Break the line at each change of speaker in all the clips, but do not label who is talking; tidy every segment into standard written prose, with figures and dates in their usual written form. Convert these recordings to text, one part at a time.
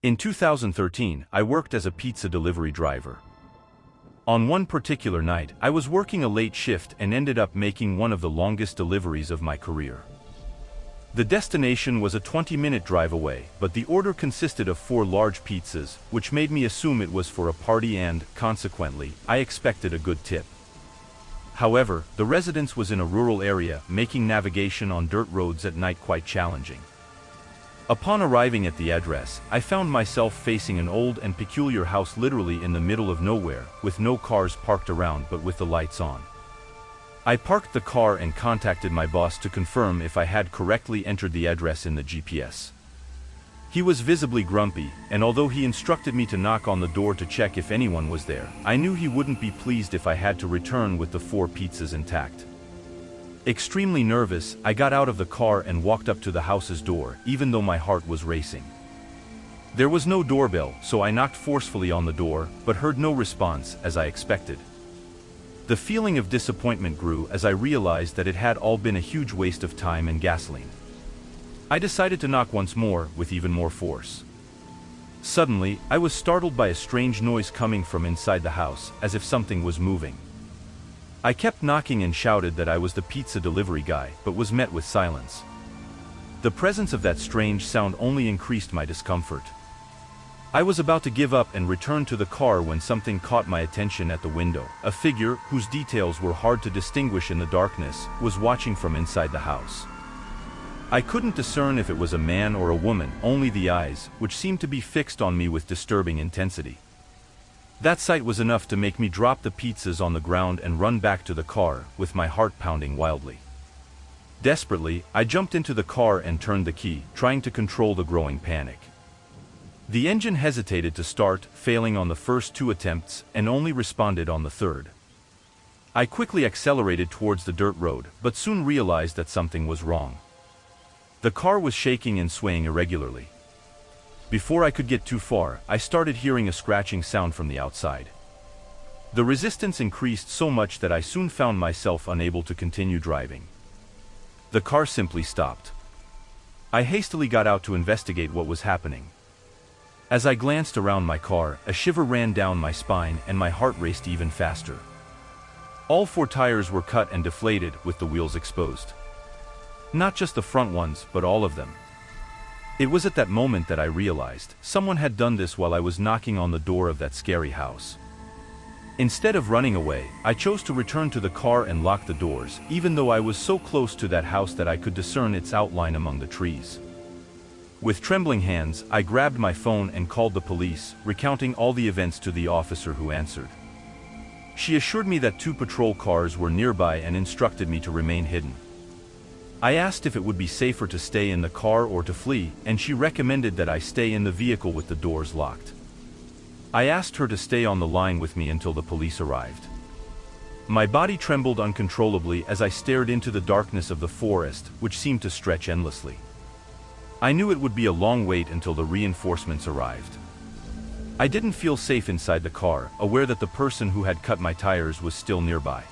In 2013, I worked as a pizza delivery driver. On one particular night, I was working a late shift and ended up making one of the longest deliveries of my career. The destination was a 20-minute drive away, but the order consisted of 4 large pizzas, which made me assume it was for a party and, consequently, I expected a good tip. However, the residence was in a rural area, making navigation on dirt roads at night quite challenging. Upon arriving at the address, I found myself facing an old and peculiar house literally in the middle of nowhere, with no cars parked around but with the lights on. I parked the car and contacted my boss to confirm if I had correctly entered the address in the GPS. He was visibly grumpy, and although he instructed me to knock on the door to check if anyone was there, I knew he wouldn't be pleased if I had to return with the 4 pizzas intact. Extremely nervous, I got out of the car and walked up to the house's door, even though my heart was racing. There was no doorbell, so I knocked forcefully on the door, but heard no response, as I expected. The feeling of disappointment grew as I realized that it had all been a huge waste of time and gasoline. I decided to knock once more, with even more force. Suddenly, I was startled by a strange noise coming from inside the house, as if something was moving. I kept knocking and shouted that I was the pizza delivery guy, but was met with silence. The presence of that strange sound only increased my discomfort. I was about to give up and return to the car when something caught my attention at the window. A figure, whose details were hard to distinguish in the darkness, was watching from inside the house. I couldn't discern if it was a man or a woman, only the eyes, which seemed to be fixed on me with disturbing intensity. That sight was enough to make me drop the pizzas on the ground and run back to the car, with my heart pounding wildly. Desperately, I jumped into the car and turned the key, trying to control the growing panic. The engine hesitated to start, failing on the first 2 attempts, and only responded on the 3rd. I quickly accelerated towards the dirt road, but soon realized that something was wrong. The car was shaking and swaying irregularly. Before I could get too far, I started hearing a scratching sound from the outside. The resistance increased so much that I soon found myself unable to continue driving. The car simply stopped. I hastily got out to investigate what was happening. As I glanced around my car, a shiver ran down my spine and my heart raced even faster. All 4 tires were cut and deflated, with the wheels exposed. Not just the front ones, but all of them. It was at that moment that I realized someone had done this while I was knocking on the door of that scary house. Instead of running away, I chose to return to the car and lock the doors, even though I was so close to that house that I could discern its outline among the trees. With trembling hands, I grabbed my phone and called the police, recounting all the events to the officer who answered. She assured me that 2 patrol cars were nearby and instructed me to remain hidden. I asked if it would be safer to stay in the car or to flee, and she recommended that I stay in the vehicle with the doors locked. I asked her to stay on the line with me until the police arrived. My body trembled uncontrollably as I stared into the darkness of the forest, which seemed to stretch endlessly. I knew it would be a long wait until the reinforcements arrived. I didn't feel safe inside the car, aware that the person who had cut my tires was still nearby.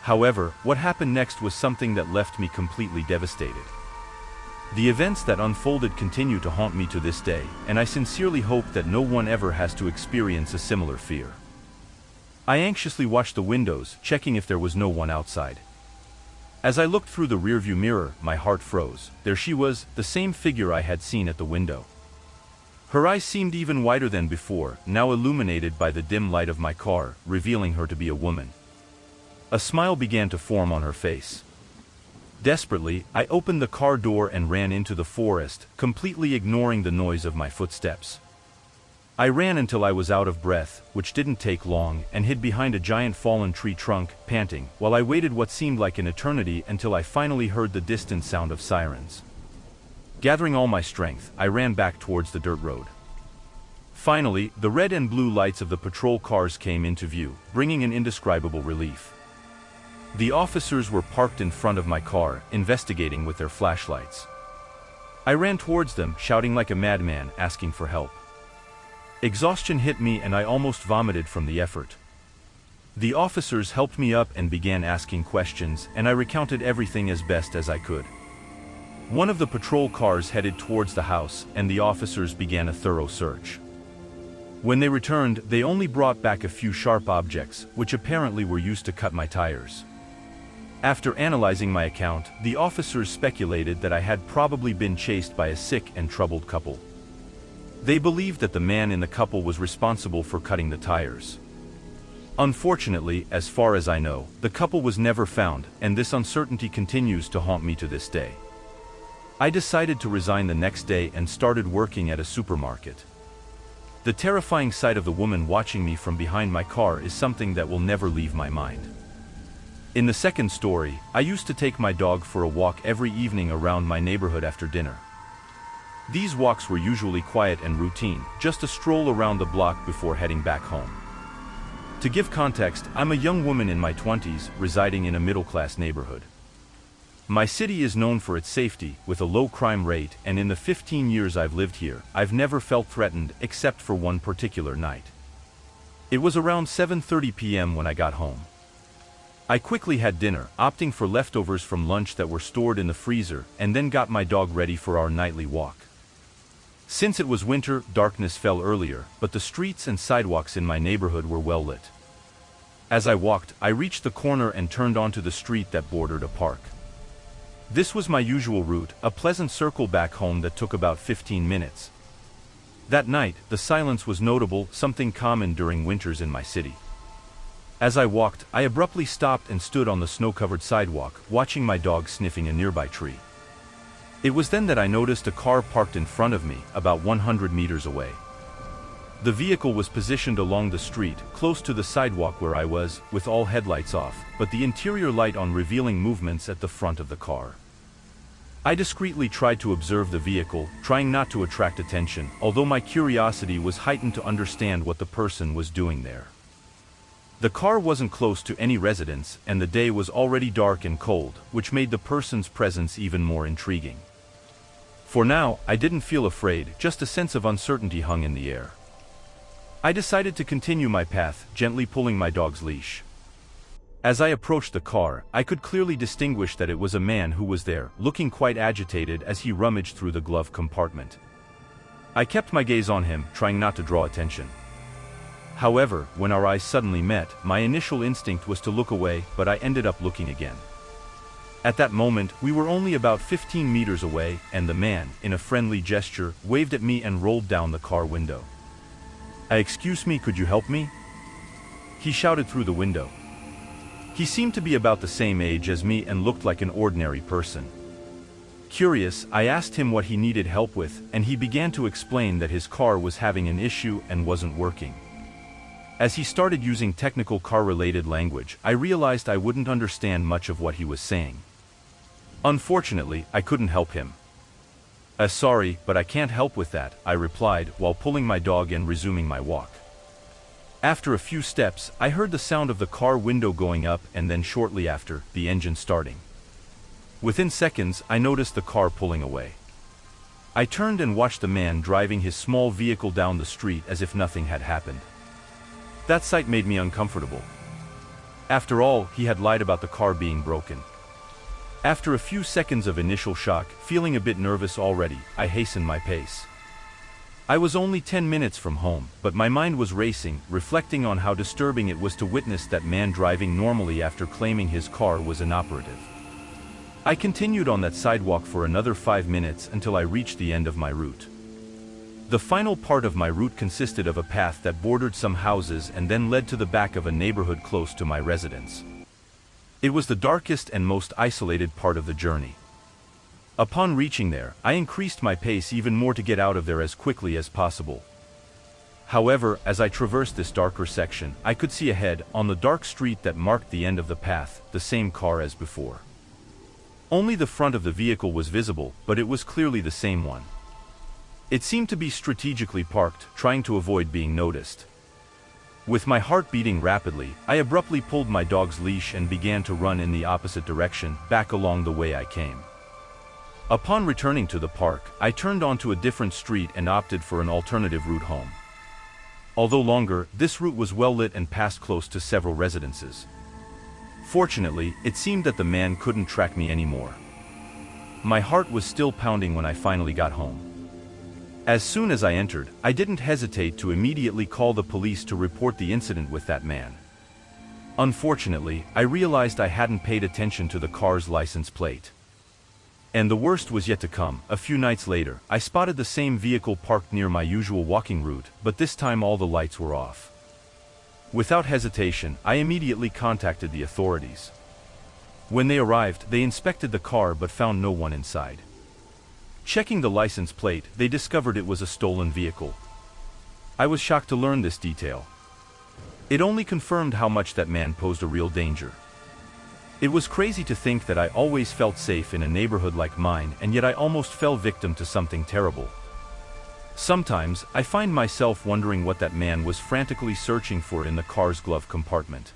However, what happened next was something that left me completely devastated. The events that unfolded continue to haunt me to this day, and I sincerely hope that no one ever has to experience a similar fear. I anxiously watched the windows, checking if there was no one outside. As I looked through the rearview mirror, my heart froze. There she was, the same figure I had seen at the window. Her eyes seemed even wider than before, now illuminated by the dim light of my car, revealing her to be a woman. A smile began to form on her face. Desperately, I opened the car door and ran into the forest, completely ignoring the noise of my footsteps. I ran until I was out of breath, which didn't take long, and hid behind a giant fallen tree trunk, panting, while I waited what seemed like an eternity until I finally heard the distant sound of sirens. Gathering all my strength, I ran back towards the dirt road. Finally, the red and blue lights of the patrol cars came into view, bringing an indescribable relief. The officers were parked in front of my car, investigating with their flashlights. I ran towards them, shouting like a madman, asking for help. Exhaustion hit me and I almost vomited from the effort. The officers helped me up and began asking questions, and I recounted everything as best as I could. One of the patrol cars headed towards the house, and the officers began a thorough search. When they returned, they only brought back a few sharp objects, which apparently were used to cut my tires. After analyzing my account, the officers speculated that I had probably been chased by a sick and troubled couple. They believed that the man in the couple was responsible for cutting the tires. Unfortunately, as far as I know, the couple was never found, and this uncertainty continues to haunt me to this day. I decided to resign the next day and started working at a supermarket. The terrifying sight of the woman watching me from behind my car is something that will never leave my mind. In the second story, I used to take my dog for a walk every evening around my neighborhood after dinner. These walks were usually quiet and routine, just a stroll around the block before heading back home. To give context, I'm a young woman in my 20s, residing in a middle-class neighborhood. My city is known for its safety, with a low crime rate, and in the 15 years I've lived here, I've never felt threatened except for one particular night. It was around 7:30 p.m. when I got home. I quickly had dinner, opting for leftovers from lunch that were stored in the freezer, and then got my dog ready for our nightly walk. Since it was winter, darkness fell earlier, but the streets and sidewalks in my neighborhood were well lit. As I walked, I reached the corner and turned onto the street that bordered a park. This was my usual route, a pleasant circle back home that took about 15 minutes. That night, the silence was notable, something common during winters in my city. As I walked, I abruptly stopped and stood on the snow-covered sidewalk, watching my dog sniffing a nearby tree. It was then that I noticed a car parked in front of me, about 100 meters away. The vehicle was positioned along the street, close to the sidewalk where I was, with all headlights off, but the interior light on, revealing movements at the front of the car. I discreetly tried to observe the vehicle, trying not to attract attention, although my curiosity was heightened to understand what the person was doing there. The car wasn't close to any residence, and the day was already dark and cold, which made the person's presence even more intriguing. For now, I didn't feel afraid, just a sense of uncertainty hung in the air. I decided to continue my path, gently pulling my dog's leash. As I approached the car, I could clearly distinguish that it was a man who was there, looking quite agitated as he rummaged through the glove compartment. I kept my gaze on him, trying not to draw attention. However, when our eyes suddenly met, my initial instinct was to look away, but I ended up looking again. At that moment, we were only about 15 meters away, and the man, in a friendly gesture, waved at me and rolled down the car window. "Excuse me, could you help me?" he shouted through the window. He seemed to be about the same age as me and looked like an ordinary person. Curious, I asked him what he needed help with, and he began to explain that his car was having an issue and wasn't working. As he started using technical car-related language, I realized I wouldn't understand much of what he was saying. Unfortunately, I couldn't help him. Sorry, but I can't help with that," I replied, while pulling my dog and resuming my walk. After a few steps, I heard the sound of the car window going up and then shortly after, the engine starting. Within seconds, I noticed the car pulling away. I turned and watched the man driving his small vehicle down the street as if nothing had happened. That sight made me uncomfortable. After all, he had lied about the car being broken. After a few seconds of initial shock, feeling a bit nervous already, I hastened my pace. I was only 10 minutes from home, but my mind was racing, reflecting on how disturbing it was to witness that man driving normally after claiming his car was inoperative. I continued on that sidewalk for another 5 minutes until I reached the end of my route. The final part of my route consisted of a path that bordered some houses and then led to the back of a neighborhood close to my residence. It was the darkest and most isolated part of the journey. Upon reaching there, I increased my pace even more to get out of there as quickly as possible. However, as I traversed this darker section, I could see ahead, on the dark street that marked the end of the path, the same car as before. Only the front of the vehicle was visible, but it was clearly the same one. It seemed to be strategically parked, trying to avoid being noticed. With my heart beating rapidly, I abruptly pulled my dog's leash and began to run in the opposite direction, back along the way I came. Upon returning to the park, I turned onto a different street and opted for an alternative route home. Although longer, this route was well lit and passed close to several residences. Fortunately, it seemed that the man couldn't track me anymore. My heart was still pounding when I finally got home. As soon as I entered, I didn't hesitate to immediately call the police to report the incident with that man. Unfortunately, I realized I hadn't paid attention to the car's license plate. And the worst was yet to come. A few nights later, I spotted the same vehicle parked near my usual walking route, but this time all the lights were off. Without hesitation, I immediately contacted the authorities. When they arrived, they inspected the car but found no one inside. Checking the license plate, they discovered it was a stolen vehicle. I was shocked to learn this detail. It only confirmed how much that man posed a real danger. It was crazy to think that I always felt safe in a neighborhood like mine, and yet I almost fell victim to something terrible. Sometimes, I find myself wondering what that man was frantically searching for in the car's glove compartment.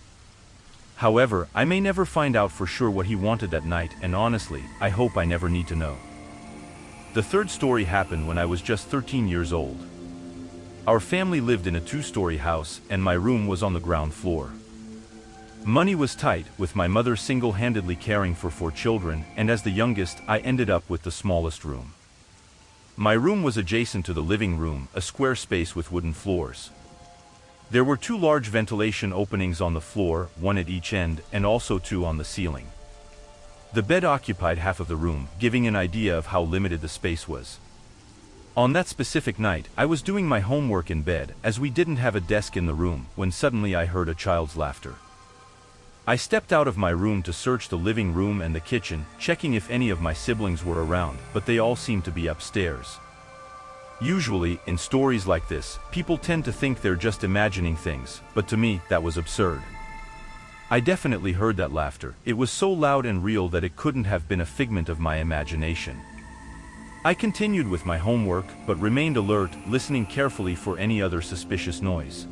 However, I may never find out for sure what he wanted that night, and honestly, I hope I never need to know. The third story happened when I was just 13 years old. Our family lived in a two-story house, and my room was on the ground floor. Money was tight, with my mother single-handedly caring for 4 children, and as the youngest, I ended up with the smallest room. My room was adjacent to the living room, a square space with wooden floors. There were 2 large ventilation openings on the floor, 1 at each end, and also 2 on the ceiling. The bed occupied half of the room, giving an idea of how limited the space was. On that specific night, I was doing my homework in bed, as we didn't have a desk in the room, when suddenly I heard a child's laughter. I stepped out of my room to search the living room and the kitchen, checking if any of my siblings were around, but they all seemed to be upstairs. Usually, in stories like this, people tend to think they're just imagining things, but to me, that was absurd. I definitely heard that laughter. It was so loud and real that it couldn't have been a figment of my imagination. I continued with my homework, but remained alert, listening carefully for any other suspicious noise.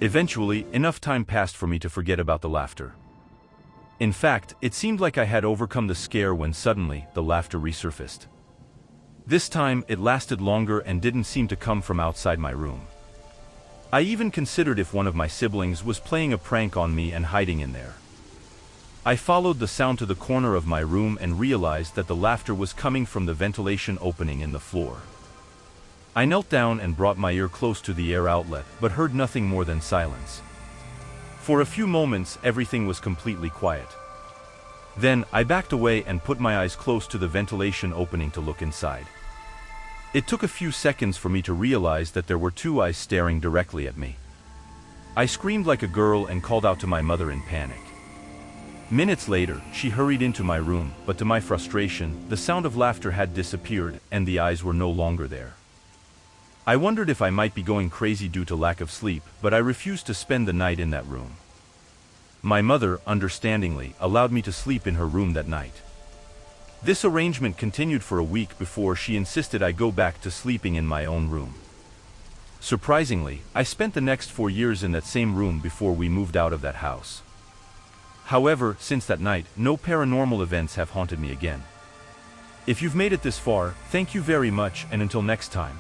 Eventually, enough time passed for me to forget about the laughter. In fact, it seemed like I had overcome the scare when suddenly, the laughter resurfaced. This time, it lasted longer and didn't seem to come from outside my room. I even considered if one of my siblings was playing a prank on me and hiding in there. I followed the sound to the corner of my room and realized that the laughter was coming from the ventilation opening in the floor. I knelt down and brought my ear close to the air outlet, but heard nothing more than silence. For a few moments, everything was completely quiet. Then, I backed away and put my eyes close to the ventilation opening to look inside. It took a few seconds for me to realize that there were 2 eyes staring directly at me. I screamed like a girl and called out to my mother in panic. Minutes later, she hurried into my room, but to my frustration, the sound of laughter had disappeared, and the eyes were no longer there. I wondered if I might be going crazy due to lack of sleep, but I refused to spend the night in that room. My mother, understandingly, allowed me to sleep in her room that night. This arrangement continued for a week before she insisted I go back to sleeping in my own room. Surprisingly, I spent the next 4 years in that same room before we moved out of that house. However, since that night, no paranormal events have haunted me again. If you've made it this far, thank you very much, and until next time.